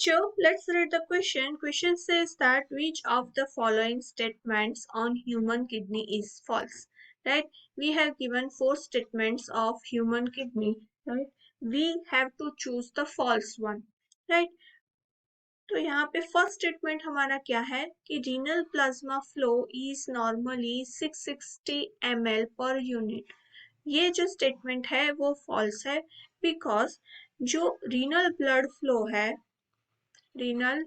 So let's read the question. Question says that which of the following statements on human kidney is false? Right? We have given 4 statements of human kidney. Right? We have to choose the false one. Right? तो यहाँ पे first statement हमारा क्या है कि renal plasma flow is normally 660 ml per unit. ये जो statement है वो फॉल्स है बिकॉज जो रीनल ब्लड फ्लो है, renal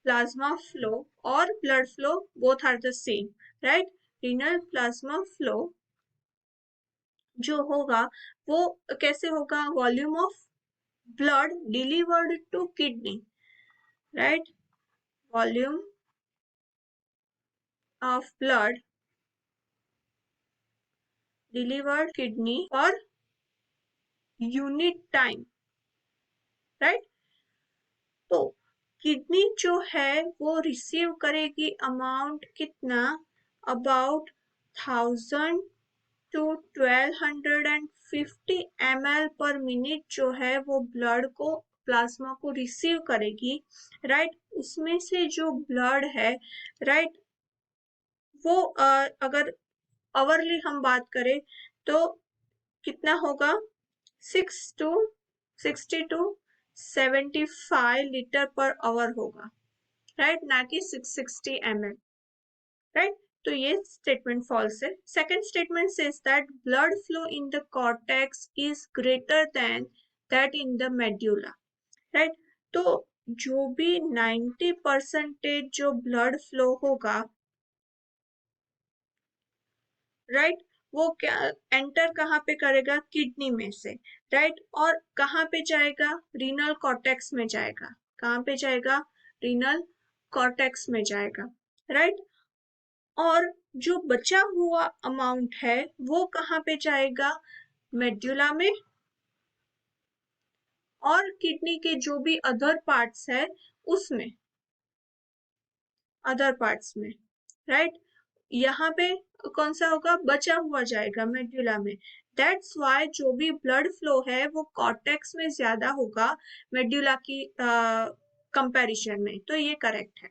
plasma flow or blood flow both are the same, right? renal plasma flow जो होगा वो कैसे होगा, volume of blood delivered to kidney, right? Volume of blood delivered kidney और unit time, right? तो kidney जो है वो रिसीव करेगी अमाउंट कितना, about 1000 to 1250 ml per minute जो है वो ब्लड को, प्लाज्मा को रिसीव करेगी, राइट? उसमें से जो ब्लड है, राइट, वो अगर आवरली हम बात करें तो कितना होगा, 60 to 75 लीटर पर आवर होगा, राइट, ना कि 660 ml, राइट? तो ये स्टेटमेंट फॉल्स है. Second statement says that blood flow in the cortex is greater than that in the medulla, right? तो जो भी 90% जो ब्लड फ्लो होगा, राइट, वो क्या एंटर कहाँ पे करेगा, किडनी में से, राइट? और कहाँ पे जाएगा, रीनल कॉर्टेक्स में जाएगा. कहाँ पे जाएगा, रीनल कॉर्टेक्स में जाएगा, राइट? और जो बचा हुआ अमाउंट है वो कहाँ पे जाएगा, मेड्यूला में, और किडनी के जो भी अदर पार्ट्स है उसमें, अदर पार्ट्स में, राइट? यहाँ पे कौन सा होगा, बचा हुआ जाएगा मेड्यूला में. दैट्स वाई जो भी ब्लड फ्लो है वो कॉर्टेक्स में ज्यादा होगा मेड्यूला की कंपैरिजन में. तो ये करेक्ट है.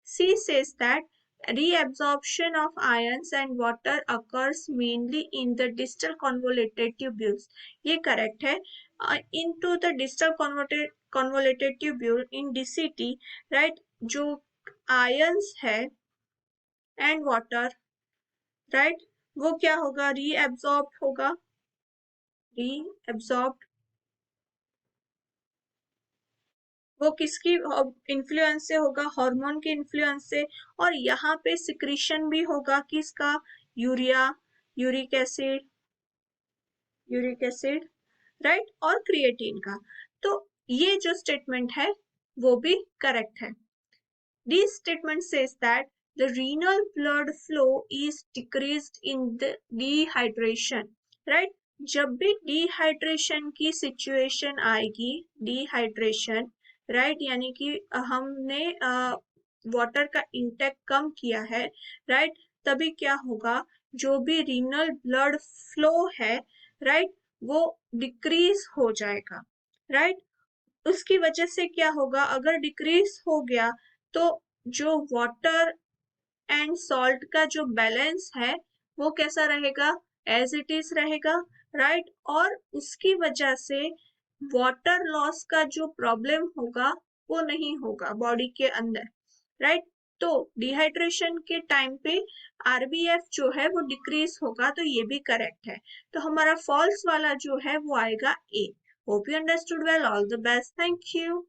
She says that reabsorption of ions and water occurs mainly in the distal convoluted tubules. ये करेक्ट है. Into the distal convoluted tubule in DCT, right, जो ions है and water, right, वो क्या होगा, reabsorbed होगा, reabsorbed. वो किसकी इन्फ्लुएंस से होगा, हार्मोन के इन्फ्लुएंस से. और यहाँ पे सिक्रीशन भी होगा किसका, यूरिया, यूरिक एसिड, राइट, और क्रिएटिन का. तो ये जो स्टेटमेंट है वो भी करेक्ट है. This statement says that the renal blood flow is decreased in the dehydration, right? जब भी डिहाइड्रेशन की सिचुएशन आएगी, डिहाइड्रेशन, राइट, यानी कि हमने वाटर का इंटेक कम किया है, राइट, तभी क्या होगा, जो भी रीनल ब्लड फ्लो है, राइट, वो डिक्रीज हो जाएगा, राइट? उसकी वजह से क्या होगा, अगर डिक्रीज हो गया तो जो वाटर एंड सॉल्ट का जो बैलेंस है वो कैसा रहेगा, एज इट इज रहेगा, राइट? और उसकी वजह से वाटर लॉस का जो प्रॉब्लम होगा वो नहीं होगा बॉडी के अंदर, राइट? तो डिहाइड्रेशन के टाइम पे आरबीएफ जो है वो डिक्रीज होगा. तो ये भी करेक्ट है. तो हमारा फॉल्स वाला जो है वो आएगा A. Hope you understood well. All the best. Thank you.